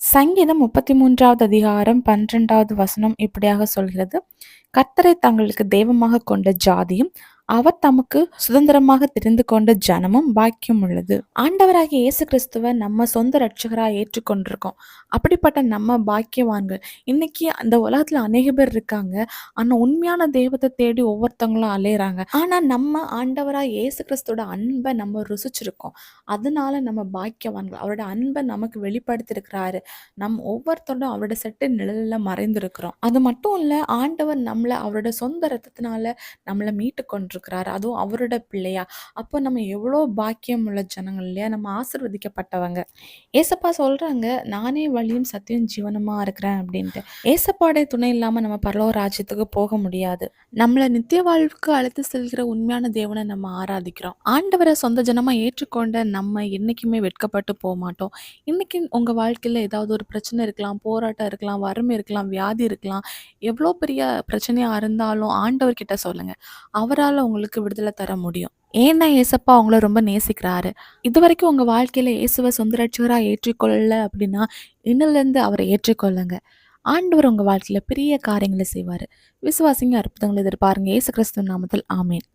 சங்கீதம் 33வது அதிகாரம் 12வது வசனம் இப்படியாக சொல்கிறது. கர்த்தரை தங்களுக்கு தெய்வமாக கொண்ட ஜாதியும் அவர் தமக்கு சுதந்திரமாக தெரிந்து கொண்ட ஜனமும் பாக்கியம் உள்ளது. ஆண்டவராகிய இயேசு கிறிஸ்துவ நம்ம சொந்த ரட்சகராக ஏற்றுக்கொண்டிருக்கோம். அப்படிப்பட்ட நம்ம பாக்கியவான்கள். இன்னைக்கு அந்த உலகத்துல அநேக பேர் இருக்காங்க. ஆனா உண்மையான தெய்வத்தை தேடி ஒவ்வொருத்தவங்களும் அலையறாங்க. ஆனா நம்ம ஆண்டவராக இயேசு கிறிஸ்துவோட அன்பை நம்ம ருசிச்சிருக்கோம். அதனால நம்ம பாக்கியவான்கள். அவரோட அன்பை நமக்கு வெளிப்படுத்தியிருக்கிறாரு. ஒவ்வொருத்தரும் அவரோட செட்டு நிழல்ல மறைந்திருக்கிறோம். அது மட்டும் இல்ல, ஆண்டவர் நம்மள அவரோட சொந்த ரத்தத்தினால நம்மள மீட்டு கொண்டிருக்கிறாரு. அதுவும் அவரோட பிள்ளையா. அப்போ நம்ம எவ்வளோ பாக்கியம் உள்ள ஜனங்கள் இல்லையா? நம்ம ஆசீர்வதிக்கப்பட்டவங்க. ஏசப்பா சொல்றாங்க, நானே வழியும் சத்தியம் ஜீவனுமா இருக்கிறேன் அப்படின்ட்டு. ஏசப்பாடைய துணை இல்லாம நம்ம பரலோக ராஜ்யத்துக்கு போக முடியாது. நம்மள நித்திய வாழ்வுக்கு அழைத்து செல்கிற உண்மையான தேவனை நம்ம ஆராதிக்கிறோம். ஆண்டவரை சொந்த ஜனமா ஏற்றுக்கொண்ட நம்ம என்னைக்குமே வெட்கப்பட்டு போக மாட்டோம். இன்னைக்கு உங்க வாழ்க்கையில ஏதாவது ஒரு பிரச்சனை இருக்கலாம், போராட்டம் இருக்கலாம், வறுமை இருக்கலாம், வியாதி இருக்கலாம். எவ்வளோ பெரிய பிரச்சனையா இருந்தாலும் ஆண்டவர்கிட்ட சொல்லுங்க. அவரால உங்களுக்கு விடுதலை தர முடியும். ஏன்னா ஏசப்பா உங்கள ரொம்ப நேசிக்கிறாரு. இதுவரைக்கும் உங்க வாழ்க்கையில இயேசுவ சொந்த ரட்சகரா ஏற்றுக்கொள்ளல அப்படின்னா, இன்னிலிருந்து அவரை ஏற்றுக்கொள்ளுங்க. ஆண்டவர் உங்க வாழ்க்கையில பெரிய காரியங்களை செய்வாரு. விசுவாசிங்க, அற்புதங்களை எதிர்பாருங்க. இயேசு கிறிஸ்துவின் நாமத்தில் ஆமென்.